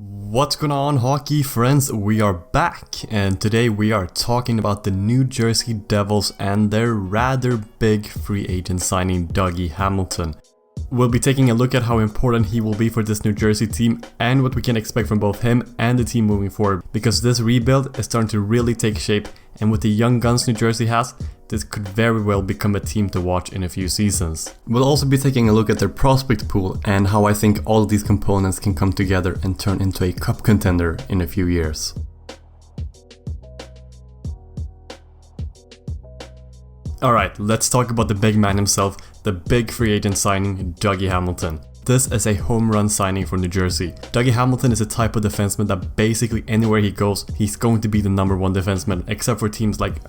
What's going on, hockey friends? We are back, and today we are talking about the New Jersey Devils and their rather big free agent signing, Dougie Hamilton. We'll be taking a look at how important he will be for this New Jersey team and what we can expect from both him and the team moving forward, because this rebuild is starting to really take shape, and with the young guns New Jersey has, this could very well become a team to watch in a few seasons. We'll also be taking a look at their prospect pool and how I think all of these components can come together and turn into a cup contender in a few years. Alright, let's talk about the big man himself, the big free agent signing, Dougie Hamilton. This is a home run signing for New Jersey. Dougie Hamilton is a type of defenseman that basically anywhere he goes, he's going to be the number one defenseman, except for teams like,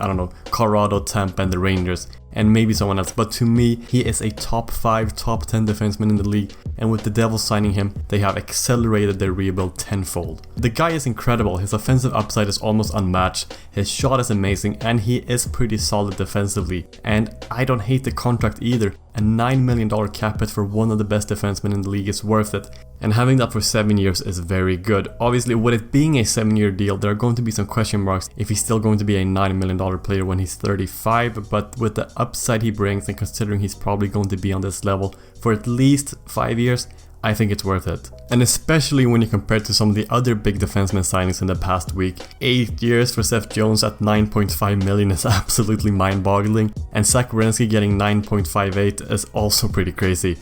Colorado, Tampa and the Rangers, and maybe someone else. But to me, he is a top 5, top 10 defenseman in the league, and with the Devils signing him, they have accelerated their rebuild tenfold. The guy is incredible, his offensive upside is almost unmatched, his shot is amazing, and he is pretty solid defensively. And I don't hate the contract either. A $9 million cap hit for one of the best defensemen in the league is worth it, and having that for 7 years is very good. Obviously, with it being a 7-year deal, there are going to be some question marks if he's still going to be a $9 million player when he's 35, but with the upside he brings and considering he's probably going to be on this level for at least 5 years, I think it's worth it. And especially when you compare it to some of the other big defenseman signings in the past week. 8 years for Seth Jones at $9.5 million is absolutely mind-boggling, and Zach Werenski getting $9.58 is also pretty crazy.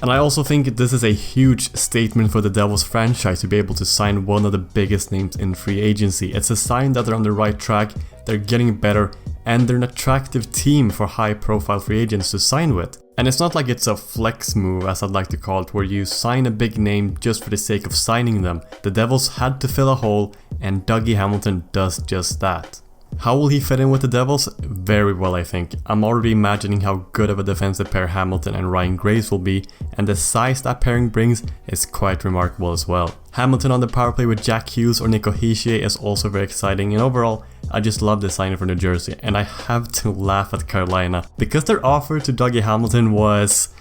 And I also think this is a huge statement for the Devils franchise to be able to sign one of the biggest names in free agency. It's a sign that they're on the right track, they're getting better, and they're an attractive team for high-profile free agents to sign with. And it's not like it's a flex move, as I'd like to call it, where you sign a big name just for the sake of signing them. The Devils had to fill a hole, and Dougie Hamilton does just that. How will he fit in with the Devils? Very well, I think. I'm already imagining how good of a defensive pair Hamilton and Ryan Graves will be, and the size that pairing brings is quite remarkable as well. Hamilton on the power play with Jack Hughes or Nico Hischier is also very exciting, and overall, I just love the signing for New Jersey, and I have to laugh at Carolina, because their offer to Dougie Hamilton was...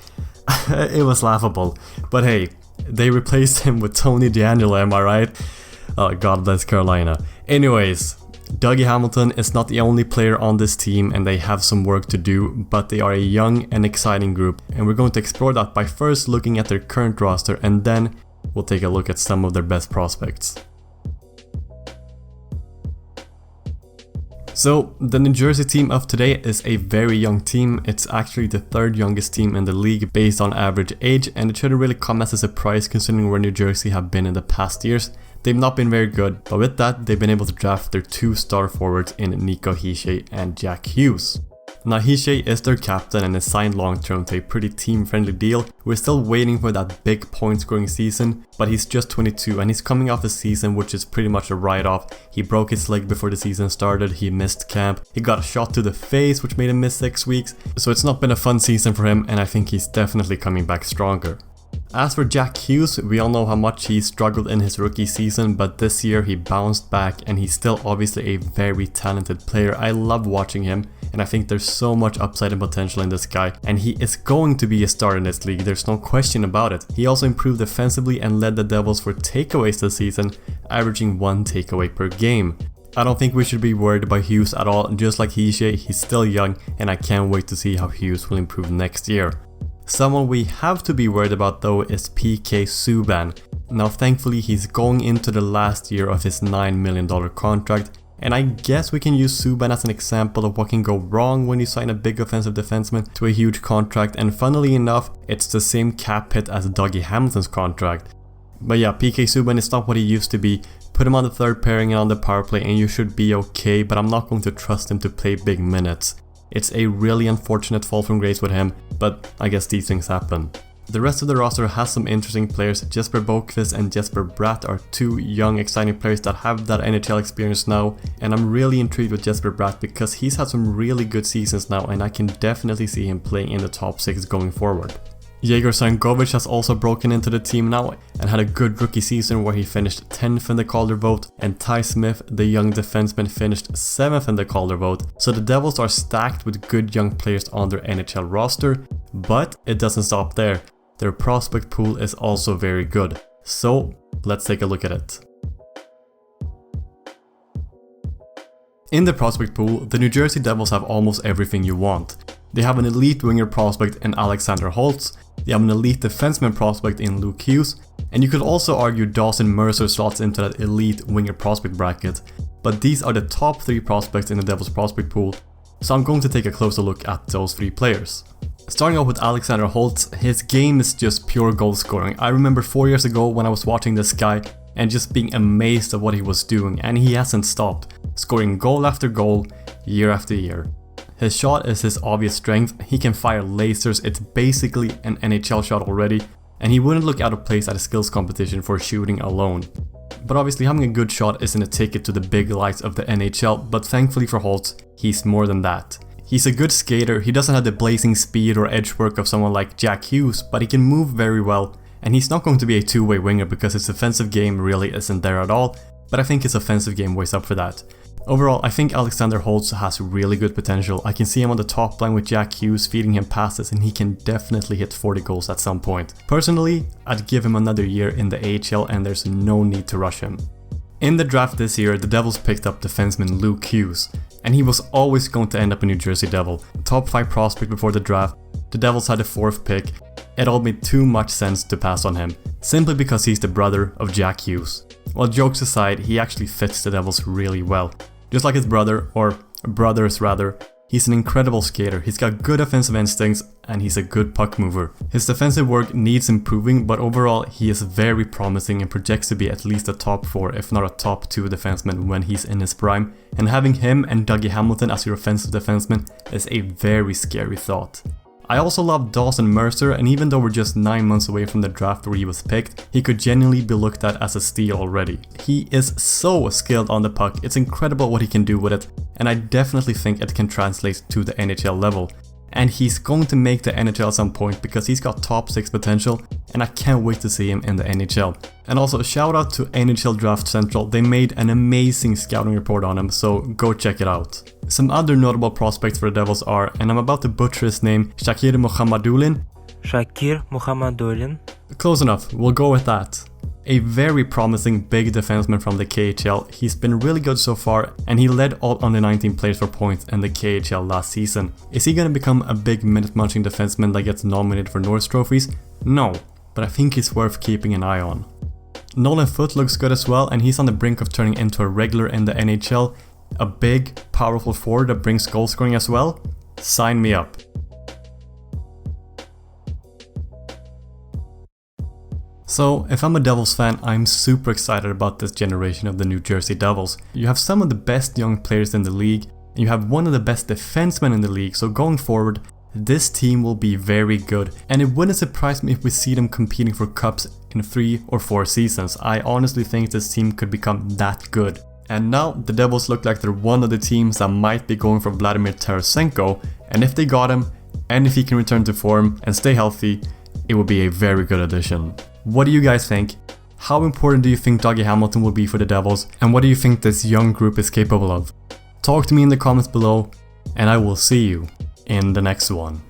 it was laughable. But hey, they replaced him with Tony DeAngelo, am I right? Oh, God bless Carolina. Anyways, Dougie Hamilton is not the only player on this team, and they have some work to do, but they are a young and exciting group, and we're going to explore that by first looking at their current roster, and then we'll take a look at some of their best prospects. So, the New Jersey team of today is a very young team. It's actually the third youngest team in the league based on average age, and it shouldn't really come as a surprise considering where New Jersey have been in the past years. They've not been very good, but with that, they've been able to draft their 2 star forwards in Nico Hischier and Jack Hughes. Now, Hischier is their captain and is signed long-term to a pretty team-friendly deal. We're still waiting for that big point-scoring season, but he's just 22 and he's coming off a season which is pretty much a write-off. He broke his leg before the season started, he missed camp, he got a shot to the face which made him miss 6 weeks, so it's not been a fun season for him, and I think he's definitely coming back stronger. As for Jack Hughes, we all know how much he struggled in his rookie season, but this year he bounced back and he's still obviously a very talented player. I love watching him, and I think there's so much upside and potential in this guy, and he is going to be a star in this league, there's no question about it. He also improved defensively and led the Devils for takeaways this season, averaging 1 takeaway per game. I don't think we should be worried about Hughes at all. Just like Hischier, he's still young, and I can't wait to see how Hughes will improve next year. Someone we have to be worried about though is PK Subban. Now, thankfully he's going into the last year of his $9 million contract, and I guess we can use Subban as an example of what can go wrong when you sign a big offensive defenseman to a huge contract, and funnily enough, it's the same cap hit as Dougie Hamilton's contract. But yeah, PK Subban is not what he used to be. Put him on the third pairing and on the power play and you should be okay, but I'm not going to trust him to play big minutes. It's a really unfortunate fall from grace with him, but I guess these things happen. The rest of the roster has some interesting players. Jesper Boqvist and Jesper Bratt are 2 young exciting players that have that NHL experience now, and I'm really intrigued with Jesper Bratt because he's had some really good seasons now, and I can definitely see him playing in the top 6 going forward. Yegor Sankovic has also broken into the team now and had a good rookie season where he finished 10th in the Calder vote, and Ty Smith, the young defenseman, finished 7th in the Calder vote. So the Devils are stacked with good young players on their NHL roster, but it doesn't stop there. Their prospect pool is also very good. So Let's take a look at it. In the prospect pool, the New Jersey Devils have almost everything you want. They have an elite winger prospect in Alexander Holtz, they have an elite defenseman prospect in Luke Hughes, and you could also argue Dawson Mercer slots into that elite winger prospect bracket, but these are the top 3 prospects in the Devils prospect pool, so I'm going to take a closer look at those 3 players. Starting off with Alexander Holtz, his game is just pure goal scoring. I remember 4 years ago when I was watching this guy and just being amazed at what he was doing, and he hasn't stopped, scoring goal after goal, year after year. His shot is his obvious strength, he can fire lasers, it's basically an NHL shot already, and he wouldn't look out of place at a skills competition for shooting alone. But obviously having a good shot isn't a ticket to the big lights of the NHL, but thankfully for Holtz, he's more than that. He's a good skater, he doesn't have the blazing speed or edge work of someone like Jack Hughes, but he can move very well, and he's not going to be a two-way winger because his defensive game really isn't there at all, but I think his offensive game weighs up for that. Overall, I think Alexander Holtz has really good potential. I can see him on the top line with Jack Hughes feeding him passes, and he can definitely hit 40 goals at some point. Personally, I'd give him another year in the AHL and there's no need to rush him. In the draft this year, the Devils picked up defenseman Luke Hughes, and he was always going to end up a New Jersey Devil. Top 5 prospect before the draft, the Devils had the 4th pick. It all made too much sense to pass on him, simply because he's the brother of Jack Hughes. Well, jokes aside, he actually fits the Devils really well. Just like his brother, or brothers rather, he's an incredible skater, he's got good offensive instincts, and he's a good puck mover. His defensive work needs improving, but overall he is very promising and projects to be at least a top 4 if not a top 2 defenseman when he's in his prime, and having him and Dougie Hamilton as your offensive defenseman is a very scary thought. I also love Dawson Mercer, and even though we're just 9 months away from the draft where he was picked, he could genuinely be looked at as a steal already. He is so skilled on the puck, it's incredible what he can do with it, and I definitely think it can translate to the NHL level. And he's going to make the NHL at some point because he's got top 6 potential, and I can't wait to see him in the NHL. And also a shout out to NHL Draft Central, they made an amazing scouting report on him, so go check it out. Some other notable prospects for the Devils are, and I'm about to butcher his name, Shakir Mohammadulin. Close enough, we'll go with that. A very promising big defenseman from the KHL, he's been really good so far, and he led all under 19 players for points in the KHL last season. Is he gonna become a big minute munching defenseman that gets nominated for Norris trophies? No, but I think he's worth keeping an eye on. Nolan Foote looks good as well, and he's on the brink of turning into a regular in the NHL. A big, powerful forward that brings goal scoring as well? Sign me up. So, if I'm a Devils fan, I'm super excited about this generation of the New Jersey Devils. You have some of the best young players in the league, and you have one of the best defensemen in the league, so going forward, this team will be very good, and it wouldn't surprise me if we see them competing for cups in 3 or 4 seasons. I honestly think this team could become that good. And now, the Devils look like they're one of the teams that might be going for Vladimir Tarasenko, and if they got him, and if he can return to form and stay healthy, it would be a very good addition. What do you guys think? How important do you think Dougie Hamilton will be for the Devils, and what do you think this young group is capable of? Talk to me in the comments below, and I will see you in the next one.